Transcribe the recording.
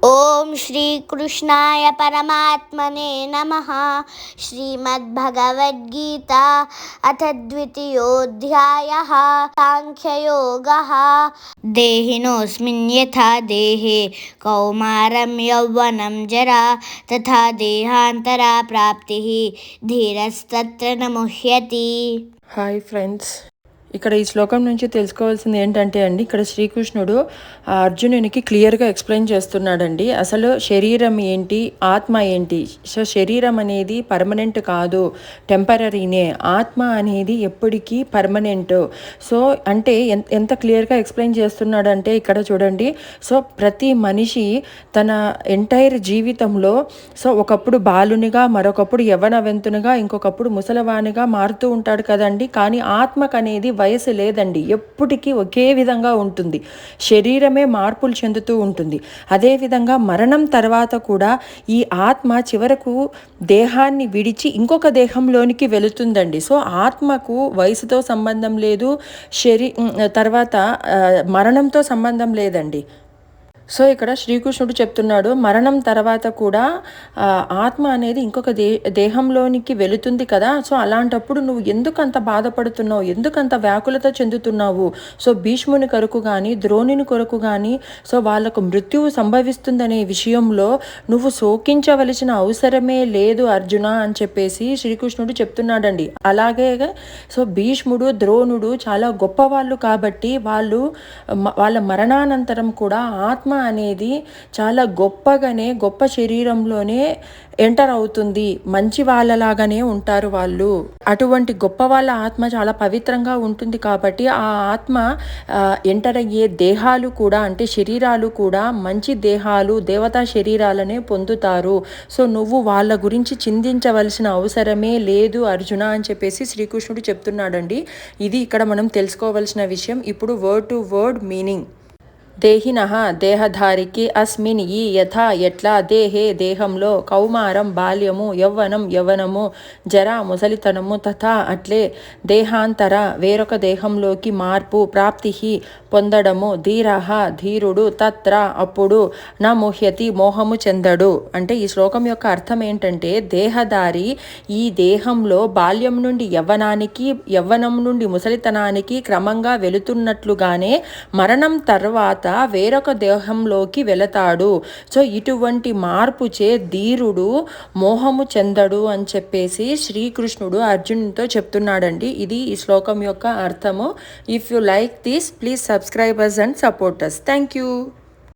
ఓం శ్రీ కృష్ణాయ పరమాత్మనే నమః. శ్రీమద్భగవద్గీత అథ ద్వితీయోऽధ్యాయः. సాంఖ్యయోగः. దేహినోऽస్మిన్ యథా దేహే కౌమారం యౌవనం జరా తథా దేహాంతరా ప్రాప్తిః ధీరస్తత్ర న ముహ్యతి. హాయ్ ఫ్రెండ్స్, ఇక్కడ ఈ శ్లోకం నుంచి తెలుసుకోవాల్సింది ఏంటంటే అండి, ఇక్కడ శ్రీకృష్ణుడు అర్జునునికి క్లియర్గా ఎక్స్ప్లెయిన్ చేస్తున్నాడండి. అసలు శరీరం ఏంటి, ఆత్మ ఏంటి. సో శరీరం అనేది పర్మనెంట్ కాదు, టెంపరీనే. ఆత్మ అనేది ఎప్పటికీ పర్మనెంట్. సో అంటే ఎంత క్లియర్గా ఎక్స్ప్లెయిన్ చేస్తున్నాడంటే ఇక్కడ చూడండి. సో ప్రతి మనిషి తన ఎంటైర్ జీవితంలో ఒకప్పుడు బాలునిగా, మరొకప్పుడు యవ్వనవంతునిగా, ఇంకొకప్పుడు ముసలవానిగా మారుతూ ఉంటాడు కదండి. కానీ ఆత్మకు అనేది వయసు లేదండి, ఎప్పటికీ ఒకే విధంగా ఉంటుంది. శరీరమే మార్పులు చెందుతూ ఉంటుంది. అదేవిధంగా మరణం తర్వాత కూడా ఈ ఆత్మ చివరకు దేహాన్ని విడిచి ఇంకొక దేహంలోనికి వెళుతుందండి. సో ఆత్మకు వయసుతో సంబంధం లేదు, తర్వాత మరణంతో సంబంధం లేదండి. సో ఇక్కడ శ్రీకృష్ణుడు చెప్తున్నాడు, మరణం తర్వాత కూడా ఆత్మ అనేది ఇంకొక దేహంలోనికి వెళుతుంది కదా. సో అలాంటప్పుడు నువ్వు ఎందుకంత బాధపడుతున్నావు, ఎందుకంత వ్యాకులత చెందుతున్నావు. సో భీష్ముని కొరకు కానీ, ద్రోణుని కొరకు కానీ సో వాళ్ళకు మృత్యువు సంభవిస్తుందనే విషయంలో నువ్వు శోకించవలసిన అవసరమే లేదు అర్జున అని చెప్పేసి శ్రీకృష్ణుడు చెప్తున్నాడండి. అలాగే సో భీష్ముడు, ద్రోణుడు చాలా గొప్పవాళ్ళు కాబట్టి వాళ్ళ మరణానంతరం కూడా ఆత్మ అనేది చాలా గొప్ప శరీరంలోనే ఎంటర్ అవుతుంది. మంచి వాళ్ళలాగానే ఉంటారు వాళ్ళు. అటువంటి గొప్ప వాళ్ళ ఆత్మ చాలా పవిత్రంగా ఉంటుంది కాబట్టి ఆ ఆత్మ ఎంటర్ అయ్యే దేహాలు కూడా, అంటే శరీరాలు కూడా మంచి దేహాలు, దేవతా శరీరాలనే పొందుతారు. సో నువ్వు వాళ్ళ గురించి చింతించవలసిన అవసరమే లేదు అర్జున అని చెప్పేసి శ్రీకృష్ణుడు చెప్తున్నాడండి. ఇది ఇక్కడ మనం తెలుసుకోవలసిన విషయం. ఇప్పుడు వర్డ్ టు వర్డ్ మీనింగ్. దేహినః దేహధారికి అస్మిన్ ఈ యథా ఎట్లా దేహే దేహంలో కౌమారం బాల్యము, యవ్వనం యవ్వనము, జరా ముసలితనము, తథా అట్లే దేహాంతర వేరొక దేహంలోకి మార్పు, ప్రాప్తి పొందడము, ధీరః ధీరుడు, తత్ర అప్పుడు, నా ముహ్యతి మోహము చెందడు. అంటే ఈ శ్లోకం యొక్క అర్థం ఏంటంటే, దేహధారి ఈ దేహంలో బాల్యం నుండి యవ్వనానికి, యవ్వనం నుండి ముసలితనానికి క్రమంగా వెళుతున్నట్లుగానే మరణం తర్వాత వేరొక దేహంలోకి వెళతాడు. సో ఇటువంటి మార్పుచే ధీరుడు మోహము చెందడు అని చెప్పేసి శ్రీకృష్ణుడు అర్జునుడితో చెప్తున్నాడండి. ఇది ఈ శ్లోకం యొక్క అర్థము. If you like this, please subscribe us and support us. Thank you.